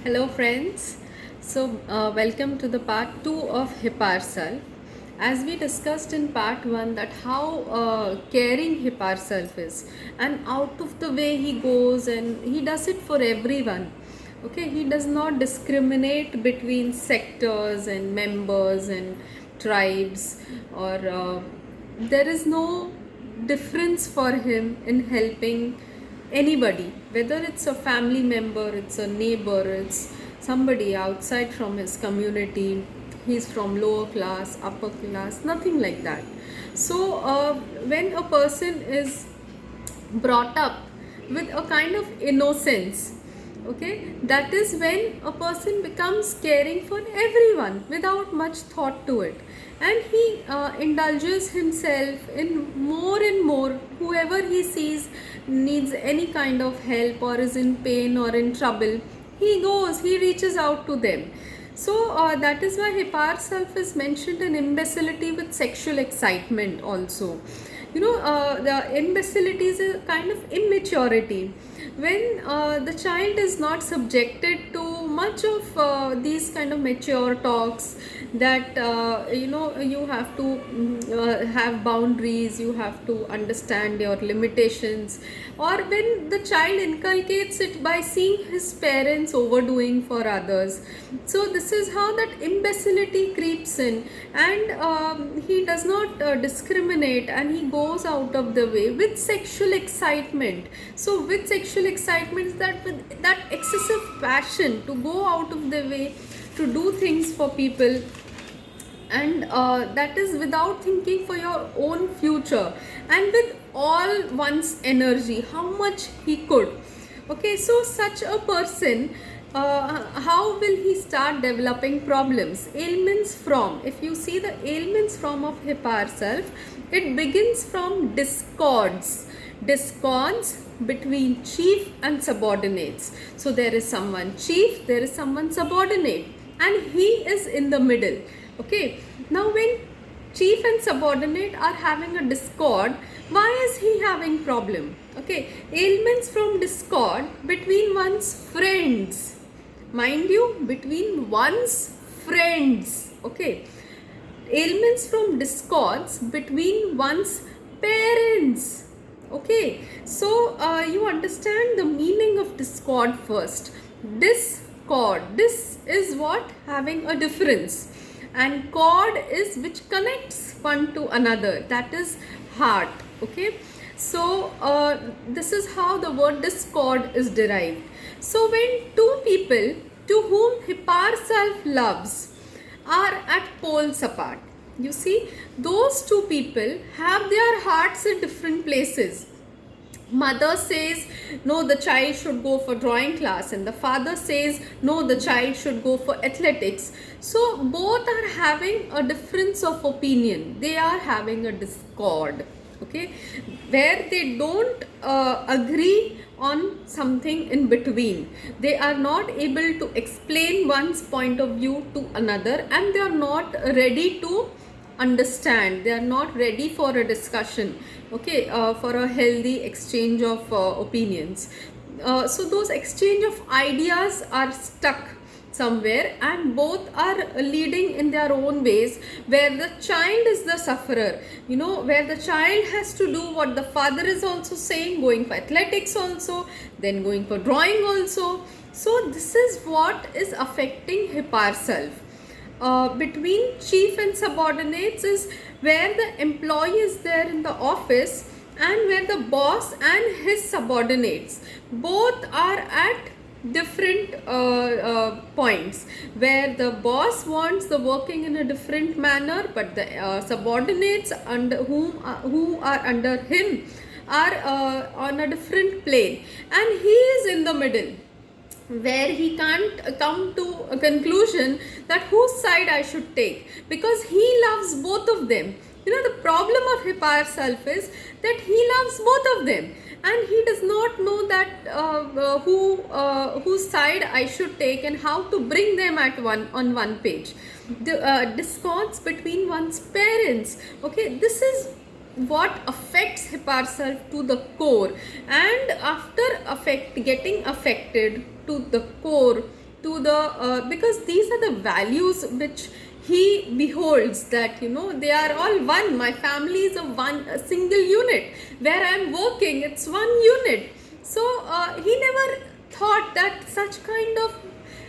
Hello, friends. Welcome to the part 2 of Hip Ourself. As we discussed in part 1, that how caring Hip Ourself is, and out of the way he goes, and he does it for everyone. Okay, he does not discriminate between sectors and members and tribes, or there is no difference for him in helping anybody, whether it's a family member, it's a neighbor, it's somebody outside from his community, he's from lower class, upper class, nothing like that. When a person is brought up with a kind of innocence, okay, that is when a person becomes caring for everyone without much thought to it, and he indulges himself in more and more. Whoever he sees needs any kind of help or is in pain or in trouble, he reaches out to them. That is why Hipar self is mentioned in imbecility with sexual excitement also. The imbecility is a kind of immaturity when the child is not subjected to much of these kind of mature talks, that you have to have boundaries, you have to understand your limitations, or when the child inculcates it by seeing his parents overdoing for others. So this is how that imbecility creeps in, and he does not discriminate, and he goes out of the way with sexual excitement. So with sexual excitement is that with that excessive passion to go out of the way to do things for people, and that is without thinking for your own future, and with all one's energy, how much he could. Okay, so such a person, how will he start developing problems, ailments from? If you see the ailments from of Hipar self, it begins from discords between chief and subordinates. So there is someone chief, there is someone subordinate, and he is in the middle. Okay, now when chief and subordinate are having a discord, why is he having problem? Okay, ailments from discord between one's friends, mind you, between one's friends. Okay, ailments from discords between one's parents. Okay, so you understand the meaning of discord first. Discord, this is what, having a difference, and cord is which connects one to another, that is heart. Okay, so this is how the word discord is derived. So when two people to whom Hipar self loves are at poles apart, you see, those two people have their hearts in different places. Mother says no, the child should go for drawing class, and the father says no, the child should go for athletics. So both are having a difference of opinion, they are having a discord. Okay, where they don't agree on something in between, they are not able to explain one's point of view to another, and they are not ready to understand, they are not ready for a discussion. Okay, for a healthy exchange of opinions. So those exchange of ideas are stuck somewhere, and both are leading in their own ways, where the child is the sufferer, where the child has to do what the father is also saying, going for athletics also, then going for drawing also. So this is what is affecting Hipar self. Between chief and subordinates is where the employee is there in the office, and where the boss and his subordinates both are at different points, where the boss wants the working in a different manner, but the subordinates under who are under him are on a different plane, and he is in the middle, where he can't come to a conclusion that whose side I should take, because he loves both of them. The problem of Hipar self is that he loves both of them, and he does not know that whose side I should take and how to bring them at one page. The discords between one's parents. Okay, this is what affects Hipar self to the core, and after getting affected to the core, to the because these are the values which he beholds, that they are all one. My family is a single unit. Where I am working, it's one unit. So he never thought that such kind of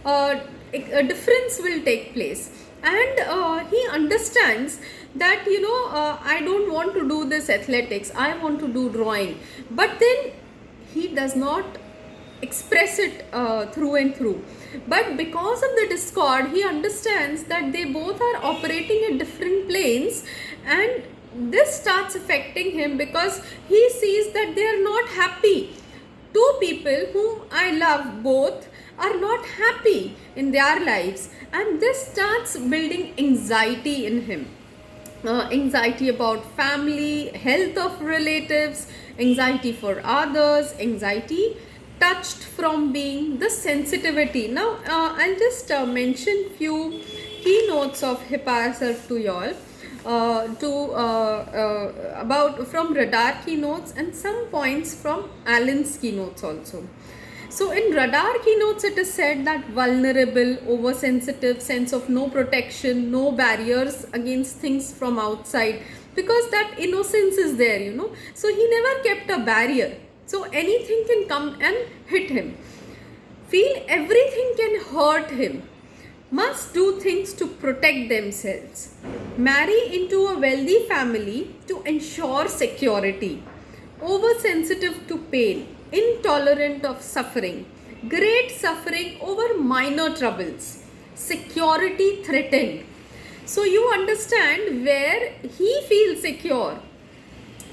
a difference will take place. And he understands that I don't want to do this athletics, I want to do drawing, but then he does not express it through and through. But because of the discord, he understands that they both are operating at different planes, and this starts affecting him because he sees that they are not happy. Two people whom I love both are not happy in their lives, and this starts building anxiety in him. Anxiety about family, health of relatives, anxiety for others, anxiety touched from being the sensitivity. Now I'll just mention few keynotes of Hipar Self to y'all, about from Radar keynotes, and some points from Allen's keynotes also. So in Radar keynotes, it is said that vulnerable, oversensitive, sense of no protection, no barriers against things from outside, because that innocence is there, So he never kept a barrier. So anything can come and hit him. Feel everything can hurt him. Must do things to protect themselves. Marry into a wealthy family to ensure security. Oversensitive to pain. Intolerant of suffering, great suffering over minor troubles, security threatened. So you understand where he feels secure.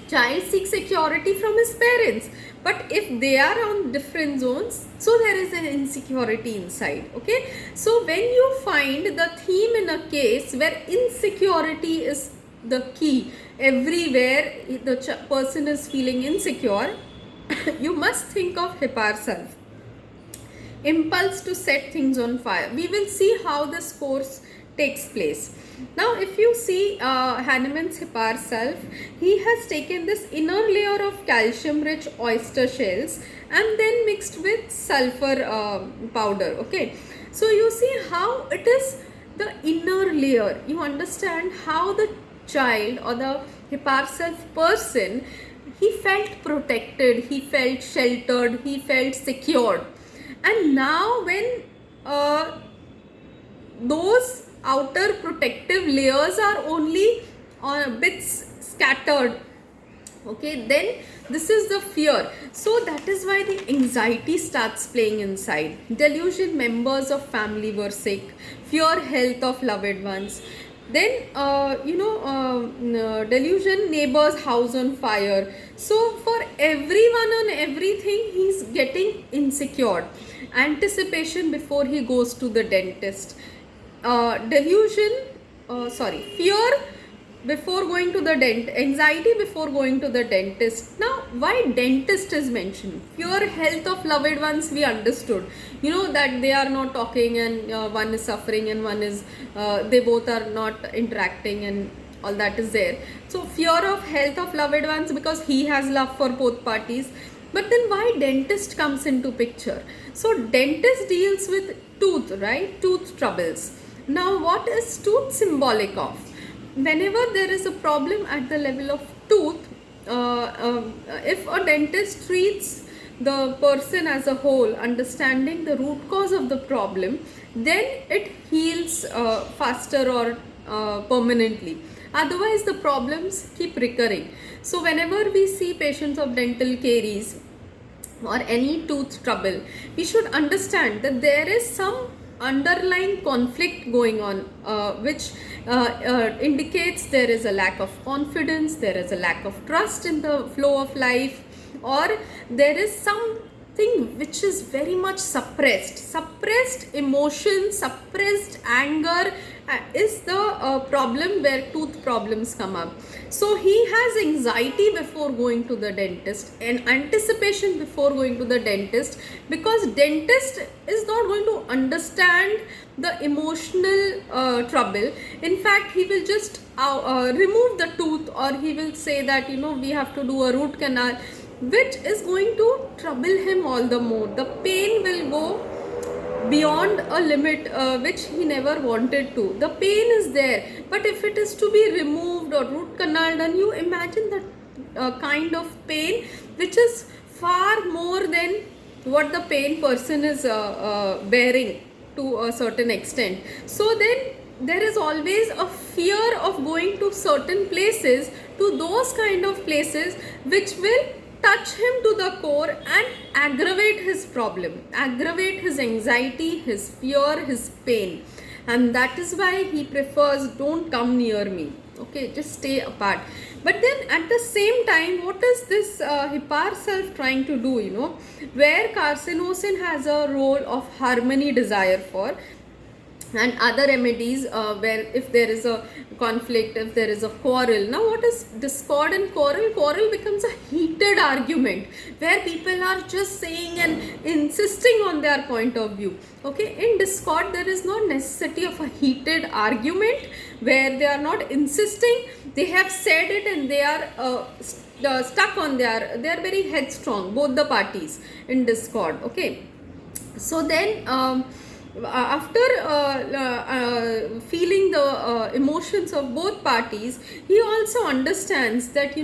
Child seeks security from his parents, but if they are on different zones, so there is an insecurity inside. Okay, so when you find the theme in a case where insecurity is the key, everywhere the person is feeling insecure, you must think of Hipar Self. Impulse to set things on fire. We will see how this course takes place. Now if you see Hahnemann's Hipar Self, he has taken this inner layer of calcium rich oyster shells and then mixed with sulfur powder. Okay, so you see how it is the inner layer. You understand how the child or the Hipar Self person, he felt protected, he felt sheltered, he felt secured. And now when those outer protective layers are only bits scattered, okay, then this is the fear. So that is why the anxiety starts playing inside. Delusion, members of family were sick. Fear, health of loved ones. Then delusion, neighbor's house on fire. So for everyone and everything, he's getting insecure. Anticipation before he goes to the dentist. Fear before going to the anxiety before going to the dentist. Now why dentist is mentioned? Fear, health of loved ones, we understood, that they are not talking and one is suffering and one is they both are not interacting and all that is there. So fear of health of loved ones because he has love for both parties. But then why dentist comes into picture? So dentist deals with tooth, right? Tooth troubles. Now what is tooth symbolic of? Whenever there is a problem at the level of tooth, if a dentist treats the person as a whole, understanding the root cause of the problem, then it heals faster or permanently. Otherwise the problems keep recurring. So whenever we see patients of dental caries or any tooth trouble, we should understand that there is some underlying conflict going on, which indicates there is a lack of confidence, there is a lack of trust in the flow of life, or there is something which is very much suppressed emotion, suppressed anger is the problem where tooth problems come up. So he has anxiety before going to the dentist and anticipation before going to the dentist, because dentist is not going to understand the emotional trouble. In fact, he will just remove the tooth, or he will say that we have to do a root canal, which is going to trouble him all the more. The pain will go beyond a limit which he never wanted to. The pain is there, but if it is to be removed or root canal done, you imagine that kind of pain which is far more than what the pain person is bearing to a certain extent. So then there is always a fear of going to certain places, to those kind of places which will touch him to the core and aggravate his problem, aggravate his anxiety, his fear, his pain. And that is why he prefers, don't come near me, okay, just stay apart. But then at the same time, what is this Hippar self trying to do, where carcinosin has a role of harmony desire for, and other remedies where if there is a conflict, if there is a quarrel. Now what is discord and quarrel? Quarrel becomes a heated argument where people are just saying and insisting on their point of view. Okay, in discord there is no necessity of a heated argument where they are not insisting, they have said it and they are stuck on they are very headstrong, both the parties in discord. Okay, so then after feeling the emotions of both parties, he also understands that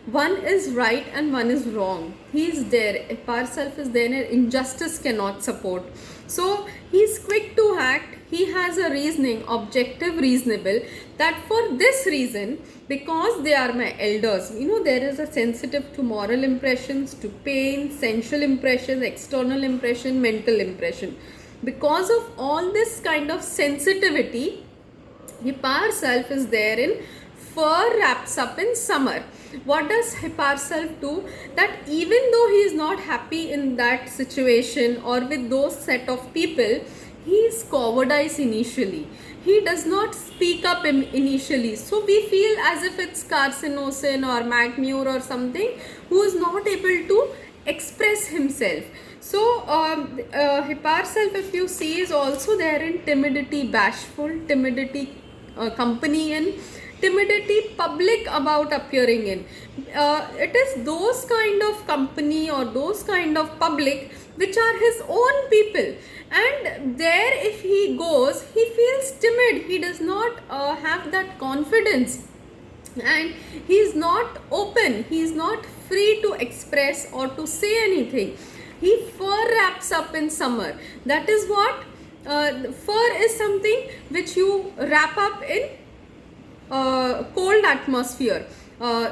one is right and one is wrong. He is there, Hippar self is there, and injustice cannot support. So he is quick to act. He has a reasoning, objective, reasonable, that for this reason, because they are my elders, there is a sensitive to moral impressions, to pain, sensual impressions, external impression, mental impression. Because of all this kind of sensitivity, Hippar self is there in fur wraps up in summer. What does Hippar self do? That even though he is not happy in that situation or with those set of people, he is cowardice initially. He does not speak up initially. So we feel as if it's carcinosin or Magmure or something who is not able to express himself. So Hippar self, if you see, is also there in timidity bashful, timidity company in, timidity public about appearing in. It is those kind of company or those kind of public which are his own people, and there if he goes, he feels timid, he does not have that confidence, and he is not open, he is not free to express or to say anything. He fur wraps up in summer. That is what fur is, something which you wrap up in cold atmosphere.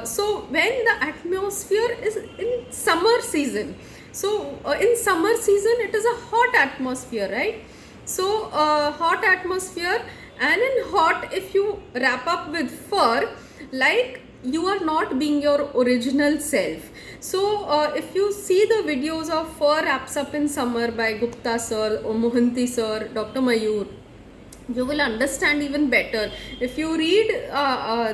So when the atmosphere is in summer season, so in summer season it is a hot atmosphere, right? So hot atmosphere, and in hot, if you wrap up with fur, like you are not being your original self. So if you see the videos of Fur Wraps Up in Summer by Gupta sir, or Mohanty sir, Dr. Mayur, you will understand even better. If you read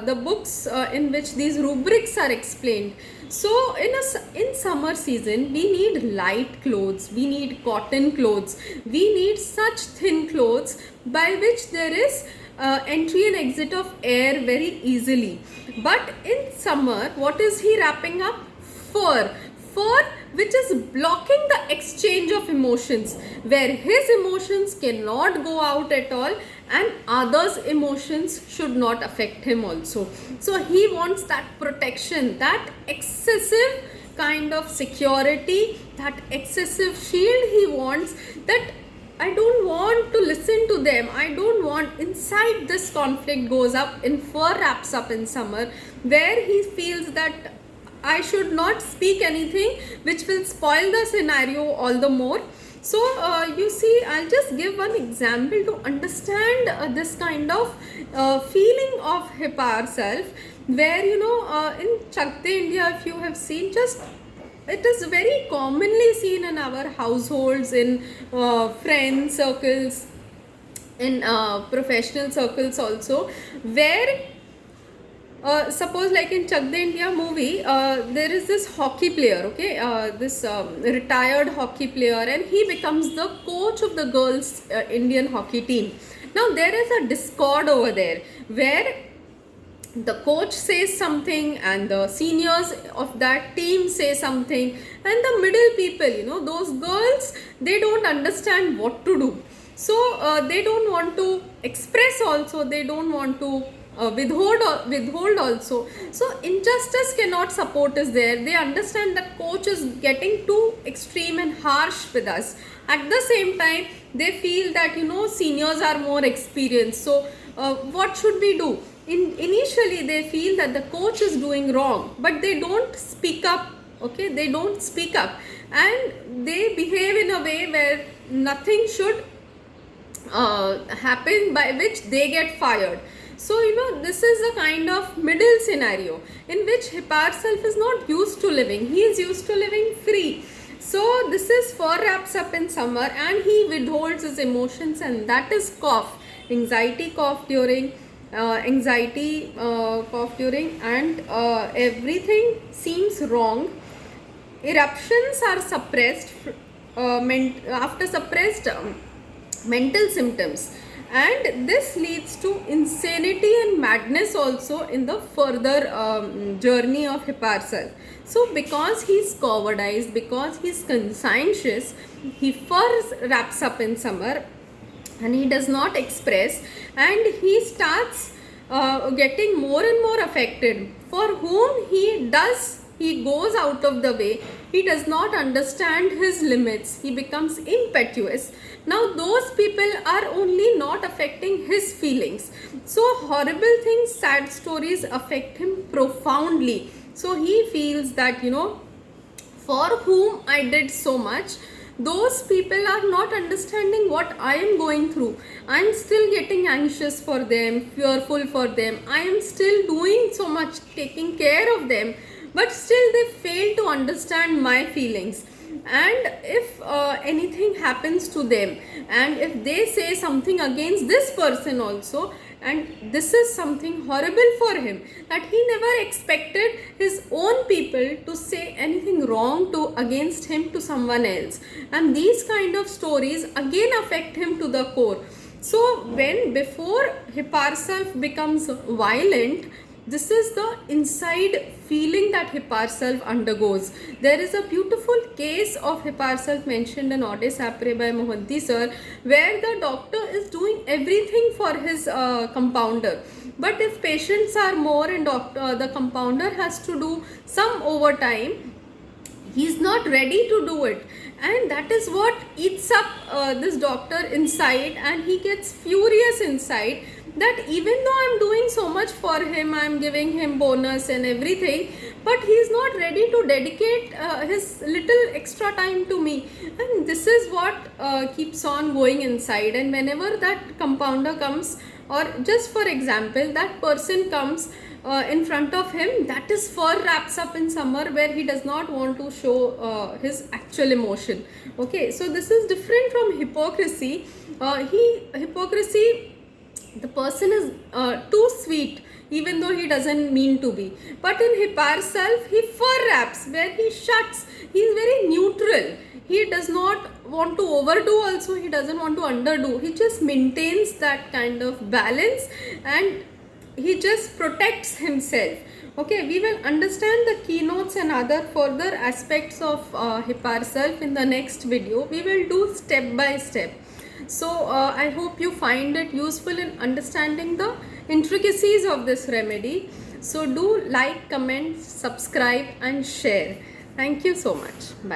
the books in which these rubrics are explained. So in summer season, we need light clothes, we need cotton clothes, we need such thin clothes by which there is entry and exit of air very easily. But in summer, what is he wrapping up? Fur. Fur which is blocking the exchange of emotions, where his emotions cannot go out at all and others' emotions should not affect him also. So he wants that protection, that excessive kind of security, that excessive shield he wants, that I don't want to listen to them. I don't want, inside this conflict goes up in Fur Wraps Up in Summer, where he feels that I should not speak anything which will spoil the scenario all the more. So you see, I'll just give one example to understand this kind of feeling of Hippar self, where in Chak De India, if you have seen, just it is very commonly seen in our households, in friend circles, in professional circles also, where suppose like in Chak De India movie, there is this hockey player, okay, this retired hockey player, and he becomes the coach of the girls Indian hockey team. Now there is a discord over there, where the coach says something and the seniors of that team say something, and the middle people, those girls, they don't understand what to do. So they don't want to express also, they don't want to withhold also. So injustice cannot support is there. They understand that coach is getting too extreme and harsh with us. At the same time, they feel that seniors are more experienced. So what should we do? Initially they feel that the coach is doing wrong, but they don't speak up. Okay, they don't speak up, and they behave in a way where nothing should happen by which they get fired. So this is a kind of middle scenario in which Hipparchelf is not used to living. He is used to living free. So this is fur wraps up in summer, and he withholds his emotions, and that is cough, anxiety cough during and everything seems wrong. Eruptions are suppressed after suppressed mental symptoms, and this leads to insanity and madness also in the further journey of Hipparchelf. So because he's cowardized, because he's conscientious, he first wraps up in summer and he does not express, and he starts getting more and more affected. For whom he goes out of the way. He does not understand his limits. He becomes impetuous. Now those people are only not affecting his feelings. So horrible things, sad stories affect him profoundly. So he feels that for whom I did so much, those people are not understanding what I am going through. I am still getting anxious for them, fearful for them. I am still doing so much, taking care of them, but still they fail to understand my feelings. And if anything happens to them, and if they say something against this person also, and this is something horrible for him, that he never expected his own people to say anything wrong against him to someone else, and these kind of stories again affect him to the core. So before Hipparchelf becomes violent, this is the inside feeling that Hipparchelf undergoes. There is a beautiful case of Hipparchelf mentioned in Odes Apre by Mohanty sir, where the doctor is doing everything for his compounder. But if patients are more and the compounder has to do some overtime, he's not ready to do it, and that is what eats up this doctor inside, and he gets furious inside that even though I'm doing so much for him, I'm giving him bonus and everything, but he's not ready to dedicate his little extra time to me. And this is what keeps on going inside. And whenever that compounder comes, or just for example, that person comes in front of him, that is fur wraps up in summer, where he does not want to show his actual emotion. Okay, so this is different from hypocrisy. Hypocrisy, the person is too sweet even though he doesn't mean to be. But in Hipparchelf, he fur wraps, where he shuts. He is very neutral. He does not want to overdo also, he doesn't want to underdo. He just maintains that kind of balance, and he just protects himself. Okay, we will understand the keynotes and other further aspects of Hipparchelf in the next video. We will do step by step. So I hope you find it useful in understanding the intricacies of this remedy. So do like, comment, subscribe and share. Thank you so much. Bye.